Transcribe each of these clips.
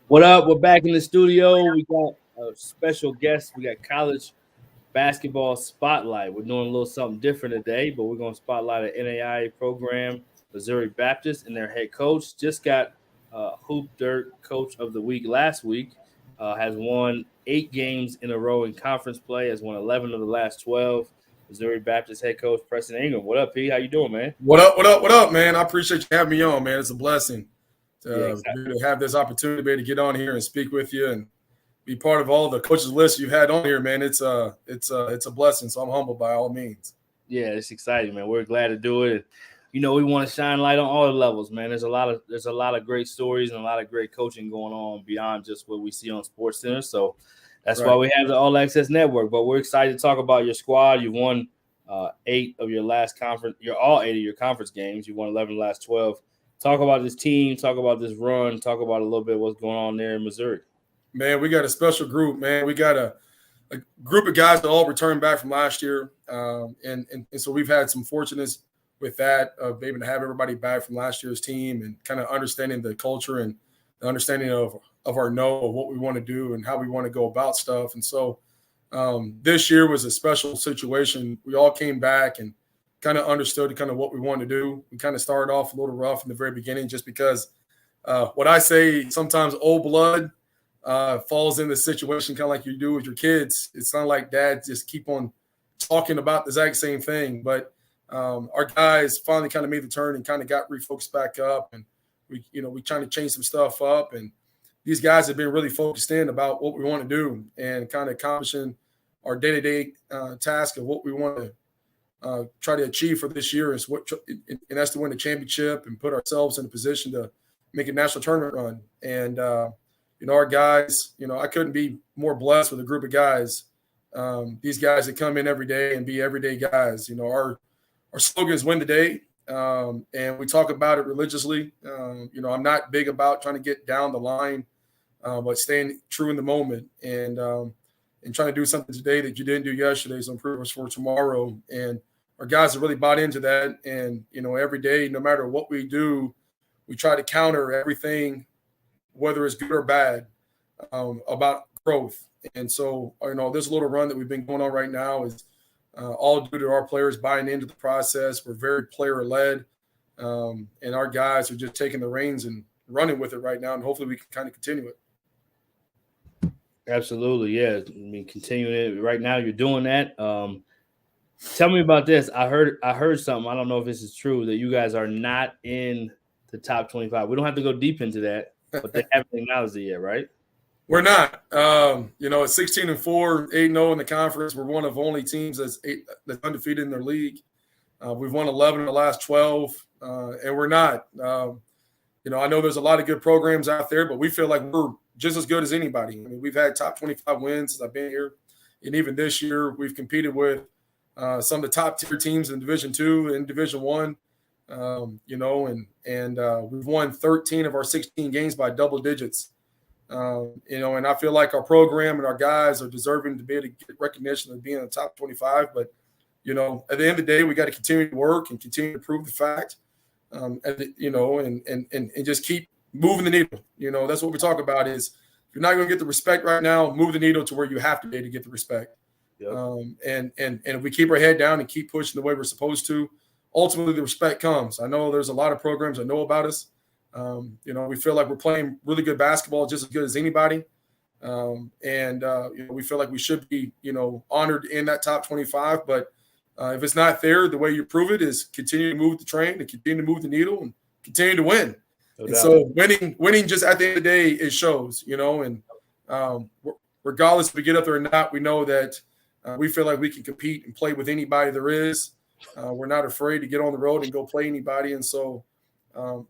What up? We're back in the studio. We got a special guest. We got college basketball spotlight. We're doing a little something different today, but we're going to spotlight an NAIA program, Missouri Baptist, and their head coach. Just got Hoop Dirt Coach of the Week last week. Has won 8 games in a row in conference play. Has won 11 of the last 12. Missouri Baptist head coach Preston Ingram. What up, P? How you doing, man? What up? What up? What up, man? I appreciate you having me on, man. It's a blessing Yeah, to have this opportunity to get on here and speak with you and be part of all the coaches list you've had on here, man. It's a blessing. So I'm humbled by all means. Yeah, it's exciting, man. We're glad to do it. You know, we want to shine light on all the levels, man. There's a lot of great stories and a lot of great coaching going on beyond just what we see on Sports Center. So that's why we have the All Access Network. But we're excited to talk about your squad. You've won 8 of your last conference. You're all 8 of your conference games. You won 11 of the last 12. Talk about this team. Talk about this run. Talk about a little bit what's going on there in Missouri. Man, we got a special group, man. We got a group of guys that all returned back from last year, and so we've had some fortunates with that of able to have everybody back from last year's team and kind of understanding the culture and the understanding of our know of what we want to do and how we want to go about stuff. And so this year was a special situation. We all came back and kind of understood kind of what we wanted to do. We kind of started off a little rough in the very beginning just because what I say sometimes old blood falls in the situation kind of like you do with your kids. It's not like dad just keep on talking about the exact same thing, but our guys finally kind of made the turn and kind of got refocused back up, and we trying to change some stuff up, and these guys have been really focused in about what we want to do and kind of accomplishing our day-to-day task of what we want to try to achieve for this year and that's to win the championship and put ourselves in a position to make a national tournament run. And our guys, I couldn't be more blessed with a group of guys. These guys that come in every day and be everyday guys. Our slogan is win the day, and we talk about it religiously. I'm not big about trying to get down the line, but staying true in the moment and trying to do something today that you didn't do yesterday, so improve us for tomorrow. And our guys have really bought into that. And, every day, no matter what we do, we try to counter everything, whether it's good or bad, about growth. And so, this little run that we've been going on right now is all due to our players buying into the process. We're very player-led, and our guys are just taking the reins and running with it right now, and hopefully we can kind of continue it. Absolutely, yeah. I mean, continuing it right now, you're doing that. Tell me about this. I heard something. I don't know if this is true that you guys are not in the top 25. We don't have to go deep into that, but they haven't acknowledged it yet, right? We're not. At 16-4, 8-0 in the conference, we're one of only teams that's undefeated in their league. We've won 11 of the last 12, and we're not. I know there's a lot of good programs out there, but we feel like we're just as good as anybody. I mean, we've had top 25 wins since I've been here, and even this year we've competed with some of the top tier teams in Division II and Division I. We've won 13 of our 16 games by double digits. And I feel like our program and our guys are deserving to be able to get recognition of being in the top 25. But, at the end of the day, we got to continue to work and continue to prove the fact, and just keep moving the needle. That's what we talk about is if you're not going to get the respect right now, move the needle to where you have to be to get the respect. Yep. And if we keep our head down and keep pushing the way we're supposed to, ultimately the respect comes. I know there's a lot of programs that know about us. We feel like we're playing really good basketball, just as good as anybody. We feel like we should be, honored in that top 25. But if it's not there, the way you prove it is continue to move the train and continue to move the needle and continue to win. And so winning just at the end of the day, it shows, and regardless if we get up there or not, we know that we feel like we can compete and play with anybody there is. We're not afraid to get on the road and go play anybody. And so,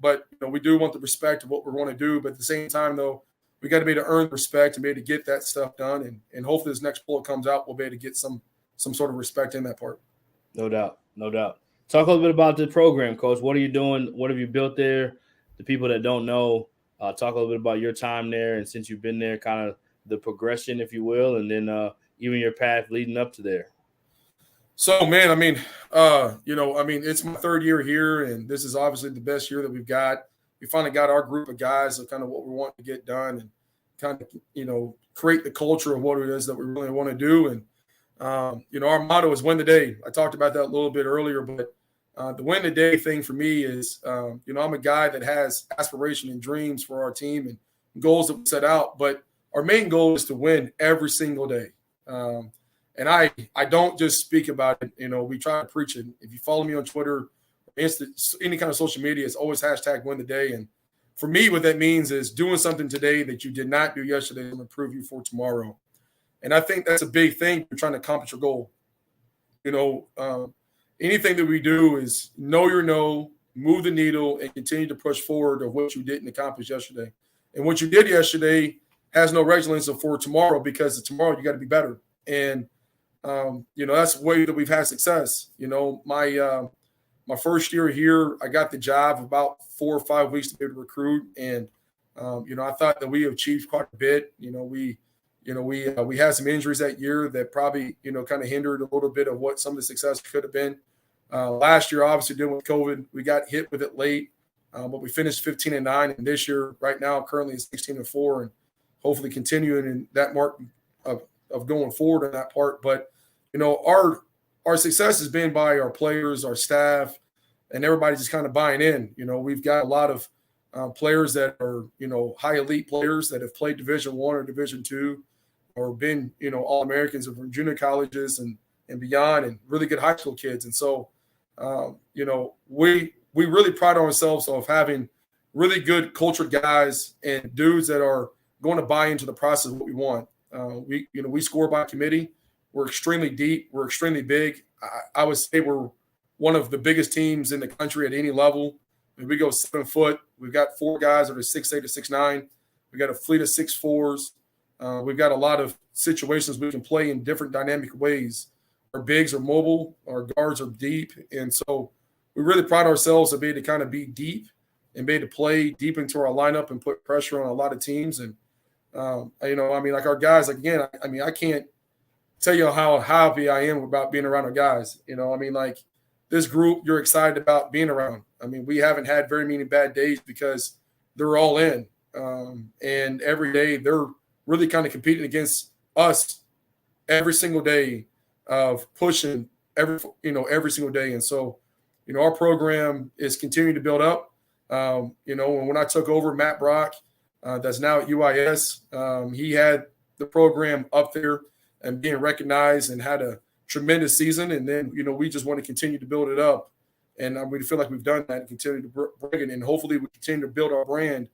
but we do want the respect of what we want to do. But at the same time, though, we got to be able to earn respect and be able to get that stuff done. And hopefully this next poll comes out, we'll be able to get some sort of respect in that part. No doubt. Talk a little bit about the program, Coach. What are you doing? What have you built there? The people that don't know, talk a little bit about your time there. And since you've been there, kind of the progression, if you will, and then even your path leading up to there. So, man, it's my third year here, and this is obviously the best year that we've got. We finally got our group of guys of kind of what we want to get done. kind of, create the culture of what it is that we really want to do. And, our motto is win the day. I talked about that a little bit earlier, but the win the day thing for me is, I'm a guy that has aspiration and dreams for our team and goals that we set out, but our main goal is to win every single day. And I don't just speak about it. We try to preach it. If you follow me on Twitter, any kind of social media, it's always hashtag win the day. And for me, what that means is doing something today that you did not do yesterday will improve you for tomorrow. And I think that's a big thing if you're trying to accomplish your goal. Anything that we do is know your no, move the needle, and continue to push forward of what you didn't accomplish yesterday. And what you did yesterday has no resonance for tomorrow, because tomorrow you got to be better. And that's the way that we've had success. My first year here, I got the job about 4 or 5 weeks to be able to recruit, and I thought that we achieved quite a bit. We had some injuries that year that probably kind of hindered a little bit of what some of the success could have been. Last year, obviously dealing with COVID, we got hit with it late, but we finished 15-9, and this year, right now, currently is 16-4, and hopefully continuing in that mark of going forward on that part. But our success has been by our players, our staff, and everybody just kind of buying in. We've got a lot of players that are, high elite players that have played Division I or Division II, or been, All-Americans from junior colleges and beyond, and really good high school kids. And so, we really pride ourselves of having really good cultured guys and dudes that are going to buy into the process of what we want. We score by committee. We're extremely deep. We're extremely big. I would say we're one of the biggest teams in the country at any level. We go 7 foot. We've got 4 guys that are 6'8" to 6'9". We got a fleet of 6'4s. We've got a lot of situations we can play in different dynamic ways. Our bigs are mobile. Our guards are deep. And so we really pride ourselves to be able to kind of be deep and be able to play deep into our lineup and put pressure on a lot of teams. And, like our guys, I can't tell you how happy I am about being around our guys. This group you're excited about being around. We haven't had very many bad days because they're all in. And every day they're really kind of competing against us every single day of pushing every single day. And so, our program is continuing to build up. When I took over, Matt Brock, that's now at UIS, he had the program up there and being recognized and had a tremendous season. And then, we just want to continue to build it up. And we feel like we've done that and continue to bring it. And hopefully we continue to build our brand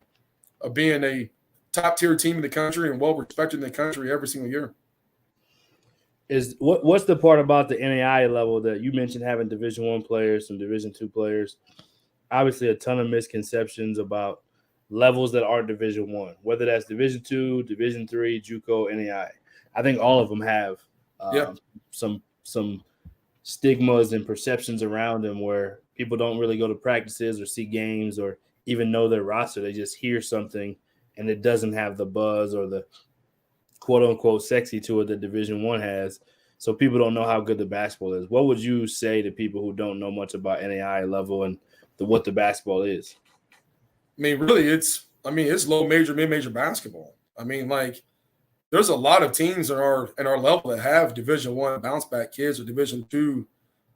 of being a top-tier team in the country and well-respected in the country every single year. What's the part about the NAI level that you mentioned, having Division I players, some Division II players? Obviously, a ton of misconceptions about levels that aren't Division I, whether that's Division II, Division III, JUCO, NAI. I think all of them have some stigmas and perceptions around them where people don't really go to practices or see games or even know their roster. They just hear something and it doesn't have the buzz or the quote unquote sexy to it that Division I has. So people don't know how good the basketball is. What would you say to people who don't know much about NAI level and what the basketball is? Really, it's low major, mid-major basketball. There's a lot of teams in our level that have Division I bounce back kids or Division II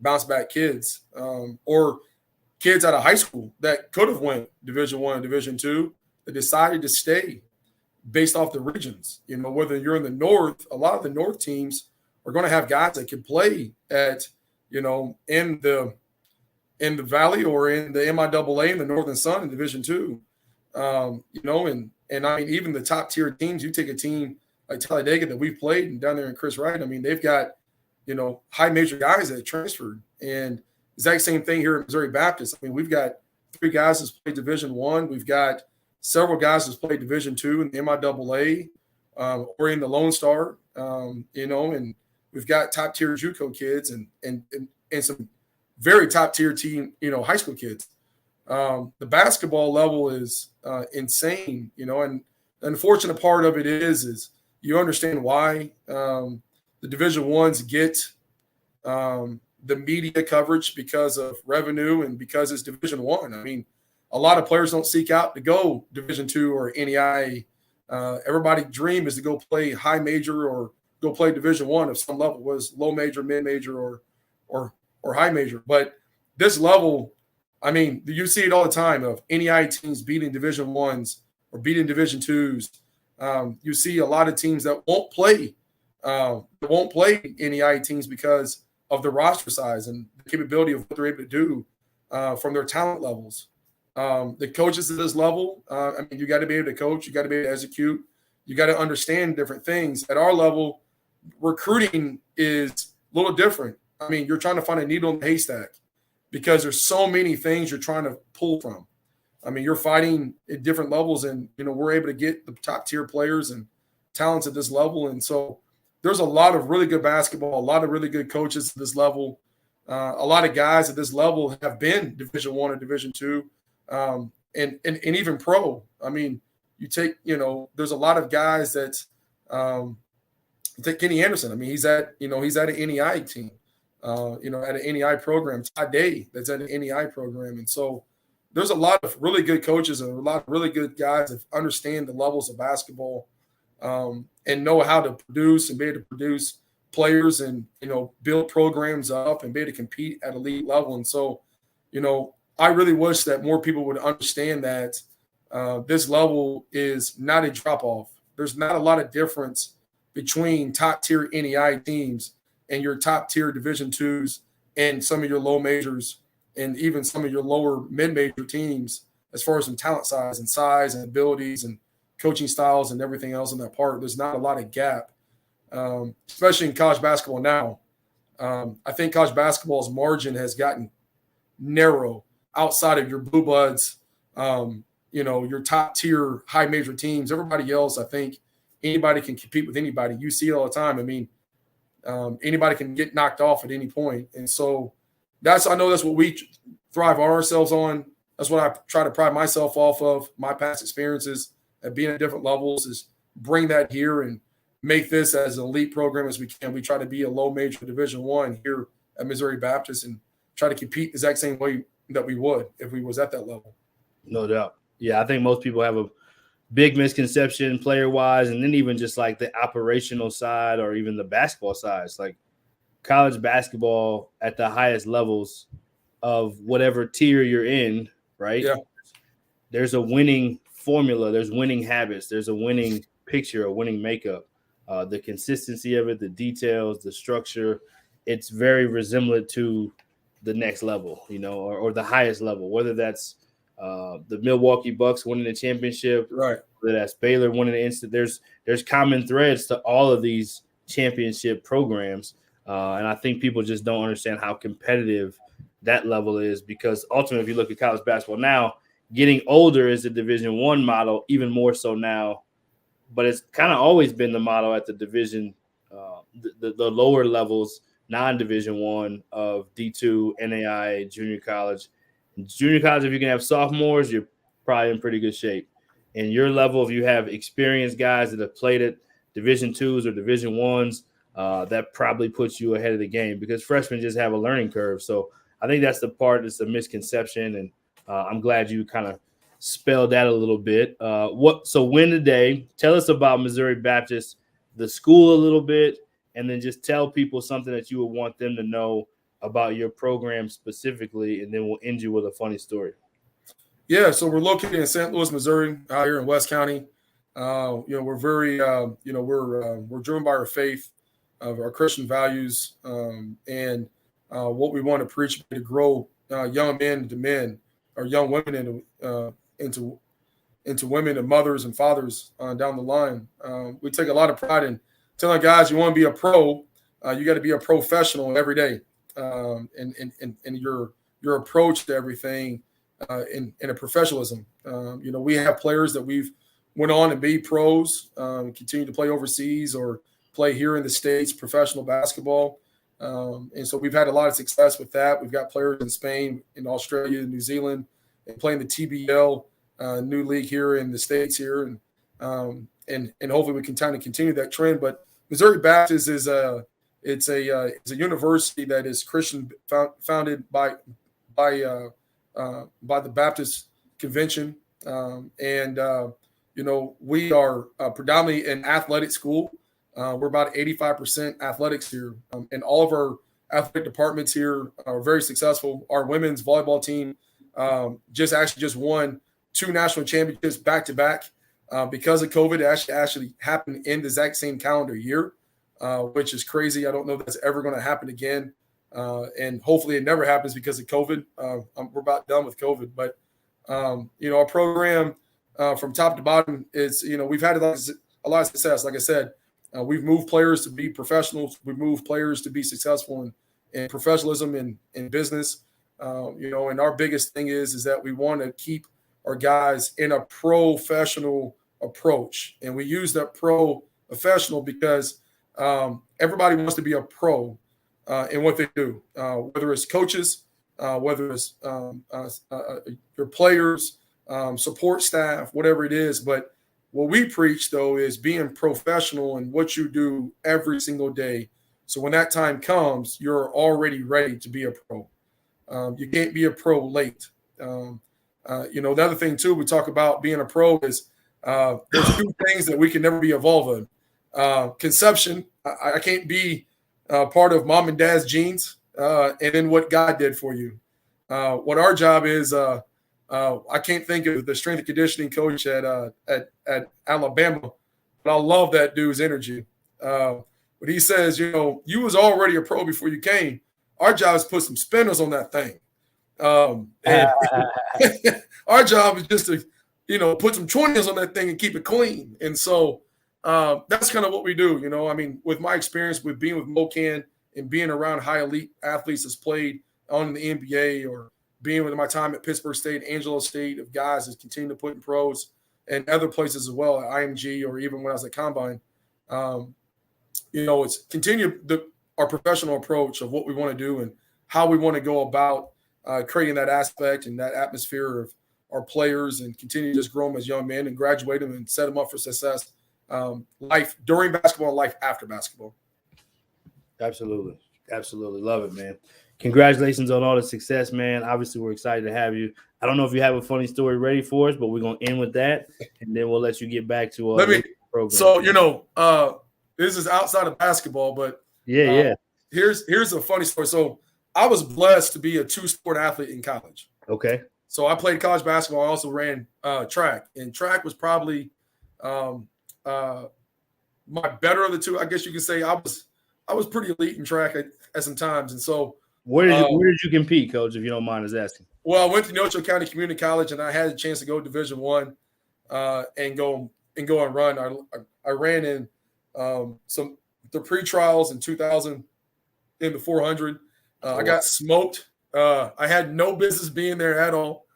bounce back kids, or kids out of high school that could have went Division I and Division II that decided to stay based off the regions. Whether you're in the North, a lot of the North teams are going to have guys that can play at, in the Valley or in the MIAA in the Northern Sun in Division II. Even the top tier teams, you take a team like Talladega that we've played and down there in Chris Wright, they've got, high major guys that transferred. And exact same thing here at Missouri Baptist. We've got 3 guys that's played Division I. We've got several guys that's played Division II in the MIAA or in the Lone Star, and we've got top tier JUCO kids and some very top tier team, high school kids. The basketball level is insane, and the unfortunate part of it is you understand why the Division I's get the media coverage because of revenue and because it's Division I. A lot of players don't seek out to go Division II or NEI Everybody's dream is to go play high major or go play Division I of some level, was low major, mid major, or high major. But this level, I mean, you see it all the time of NEI teams beating Division I's or beating Division II's. You see a lot of teams that won't play NEI teams because of the roster size and the capability of what they're able to do from their talent levels. The coaches at this level, I mean, you got to be able to coach, you got to be able to execute, you got to understand different things. At our level, recruiting is a little different. I mean, you're trying to find a needle in the haystack because there's so many things you're trying to pull from. I mean, you're fighting at different levels, and we're able to get the top tier players and talents at this level, and so there's a lot of really good basketball, a lot of really good coaches at this level. A lot of guys at this level have been Division I or Division II, and even pro. I mean, you take, there's a lot of guys that take Kenny Anderson. I mean, he's at an NEI team, at an NEI program. Todd Day, that's at an NEI program, and so there's a lot of really good coaches and a lot of really good guys that understand the levels of basketball and know how to produce and be able to produce players and build programs up and be able to compete at elite level. And so, I really wish that more people would understand that this level is not a drop off. There's not a lot of difference between top tier NEI teams and your top tier Division IIs and some of your low majors and even some of your lower mid major teams as far as some talent size and abilities and coaching styles and everything else in that part. There's not a lot of gap, especially in college basketball now. I think college basketball's margin has gotten narrow outside of your blue bloods, your top tier high major teams. Everybody else, I think anybody can compete with anybody. You see it all the time. I mean, anybody can get knocked off at any point. And so I know that's what we thrive ourselves on. That's what I try to pride myself off of, my past experiences at being at different levels, is bring that here and make this as an elite program as we can. We try to be a low major Division I here at Missouri Baptist and try to compete the exact same way that we would if we was at that level. No doubt. Yeah, I think most people have a big misconception player-wise, and then even just like the operational side or even the basketball side. It's like college basketball at the highest levels of whatever tier you're in, right? Yeah. There's a winning formula. There's winning habits. There's a winning picture, a winning makeup. The consistency of it, the details, the structure, it's very resemblant to the next level, or the highest level, whether that's the Milwaukee Bucks winning the championship, right? Whether that's Baylor winning the instant. There's common threads to all of these championship programs, and I think people just don't understand how competitive that level is, because ultimately, if you look at college basketball now, getting older is the Division I model, even more so now. But it's kind of always been the model at the division, the lower levels, non-Division I of D2, NAI, junior college. Junior college, if you can have sophomores, you're probably in pretty good shape. And your level, if you have experienced guys that have played at Division IIs or Division I's, that probably puts you ahead of the game, because freshmen just have a learning curve. So I think that's the part that's a misconception, and I'm glad you kind of spelled that a little bit. So win today. Tell us about Missouri Baptist, the school a little bit, and then just tell people something that you would want them to know about your program specifically, and then we'll end you with a funny story. Yeah, so we're located in St. Louis, Missouri, out here in West County. We're very, we're driven by our faith, of our Christian values, and what we want to preach to grow young men into men, or young women into women and mothers and fathers down the line. We take a lot of pride in telling guys, you want to be a pro, you got to be a professional every day, and your approach to everything in a professionalism. We have players that we've went on to be pros, continue to play overseas or play here in the States, professional basketball. And so we've had a lot of success with that. We've got players in Spain, in Australia, New Zealand, and playing the TBL new league here in the States here. And hopefully we can kind of continue that trend. But Missouri Baptist is a university that is Christian, founded by the Baptist Convention. we are predominantly an athletic school. We're about 85% athletics here, and all of our athletic departments here are very successful. Our women's volleyball team just won 2 national championships back to back. Because of COVID, it actually happened in the exact same calendar year, which is crazy. I don't know if that's ever going to happen again, and hopefully it never happens because of COVID. We're about done with COVID, but our program from top to bottom is we've had a lot of success. Like I said, we've moved players to be professionals. We've moved players to be successful in professionalism in business. And our biggest thing is that we want to keep our guys in a professional approach. And we use that professional because everybody wants to be a pro in what they do, whether it's coaches, whether it's your players, support staff, whatever it is. But what we preach, though, is being professional in what you do every single day. So when that time comes, you're already ready to be a pro. You can't be a pro late. The other thing, too, we talk about being a pro is there's 2 things that we can never be involved in. Conception, I can't be part of mom and dad's genes, and then what God did for you. What our job is, I can't think of the strength and conditioning coach at Alabama, but I love that dude's energy. But he says, you was already a pro before you came. Our job is to put some spinners on that thing. And our job is just to, put some 20s on that thing and keep it clean. And so that's kind of what we do. With my experience with being with MoCan and being around high elite athletes that's played on in the NBA, or being with my time at Pittsburgh State, Angelo State, of guys that continue to put in pros and other places as well, at IMG, or even when I was at Combine, it's continued our professional approach of what we want to do and how we want to go about creating that aspect and that atmosphere of our players, and continue to just grow them as young men and graduate them and set them up for success, life during basketball and life after basketball. Absolutely. Absolutely. Love it, man. Congratulations on all the success, man. Obviously, we're excited to have you. I don't know if you have a funny story ready for us, but we're going to end with that, and then we'll let you get back to the program. So, this is outside of basketball, but here's a funny story. So I was blessed to be a 2-sport athlete in college. Okay. So I played college basketball. I also ran track, and track was probably my better of the 2. I guess you could say I was pretty elite in track at some times. And so where did you compete, Coach, if you don't mind us asking? Well, I went to Neosho County Community College, and I had a chance to go Division I and go and run. I ran in the pre-trials in 2000 in the 400. I got smoked. I had no business being there at all.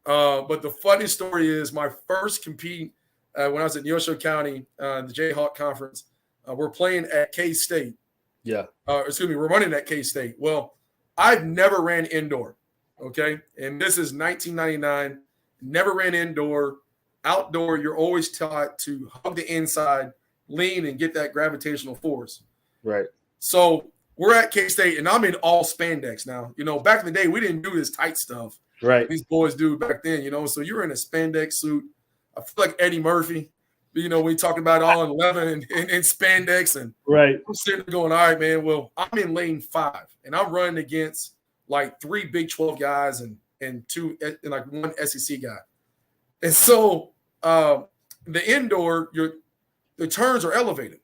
But the funny story is my first compete when I was at Neosho County, the Jayhawk Conference, we're playing at K-State. Yeah. We're running at K-State. Well, I've never ran indoor, okay? And this is 1999. Never ran indoor. Outdoor, you're always taught to hug the inside, lean, and get that gravitational force. Right. So we're at K-State, and I'm in all spandex now. Back in the day, we didn't do this tight stuff. Right. These boys do back then, So you're in a spandex suit. I feel like Eddie Murphy. We talked about all in 11 and spandex, and right. I'm sitting there going, all right, man. Well, I'm in lane 5, and I'm running against like 3 Big 12 guys and 2 and like 1 SEC guy. And so the indoor, the turns are elevated,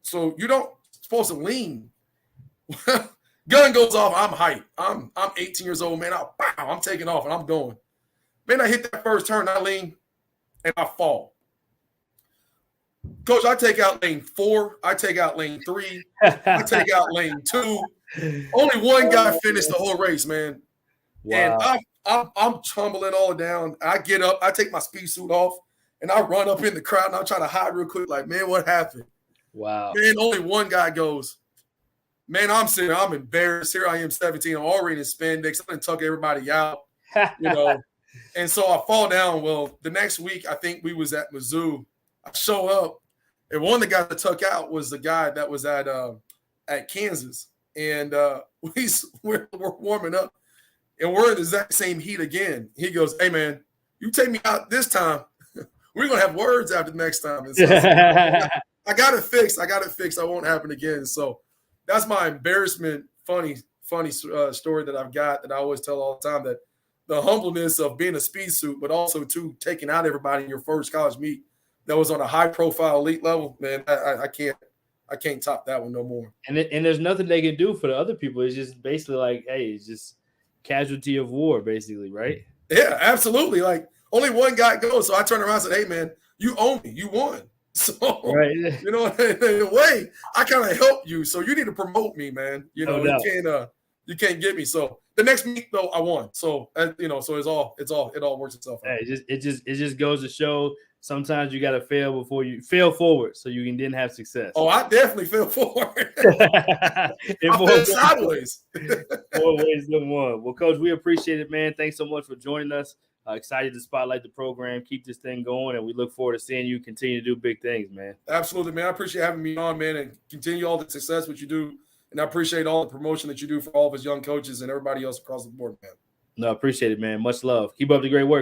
so you don't supposed to lean. Gun goes off. I'm hyped. I'm 18 years old, man. I'm taking off and I'm going. Man, I hit that first turn, I lean, and I fall. Coach, I take out lane 4. I take out lane 3. I take out lane 2. Only one guy finished the whole race, man. Wow. And I'm tumbling all down. I get up. I take my speed suit off, and I run up in the crowd, and I'm trying to hide real quick like, man, what happened? Wow. Man, only one guy goes, man, I'm sitting there. I'm embarrassed. Here I am, 17. I'm already in spandex. I'm going to tuck everybody out, And so I fall down. Well, the next week, I think we was at Mizzou. I show up, and one of the guys that took out was the guy that was at Kansas. And we're warming up, and we're in the exact same heat again. He goes, hey, man, you take me out this time, we're we're gonna have words after the next time. And so I got it fixed. I won't happen again. So that's my embarrassment. Funny story that I've got that I always tell all the time, that the humbleness of being a speed suit, but also too taking out everybody in your first college meet that was on a high profile elite level. Man, I can't top that one no more. And there's nothing they can do for the other people. It's just basically like, hey, it's just casualty of war, basically, right? Yeah, absolutely. Like only one guy goes. So I turned around and said, hey, man, you owe me. You won. So, right. You know, in a way, I kind of helped you. So you need to promote me, man. You know, you can't get me. So the next meet, though, I won. So, you know, so it all works itself out. Hey, it just goes to show sometimes you got to fail before you fail forward so you can then have success. Oh, I definitely fell forward. I fell sideways. 4 ways to one. Well, Coach, we appreciate it, man. Thanks so much for joining us. Excited to spotlight the program, keep this thing going, and we look forward to seeing you continue to do big things, man. Absolutely, man. I appreciate having me on, man, and continue all the success what you do. And I appreciate all the promotion that you do for all of us young coaches and everybody else across the board, man. No, appreciate it, man. Much love. Keep up the great work.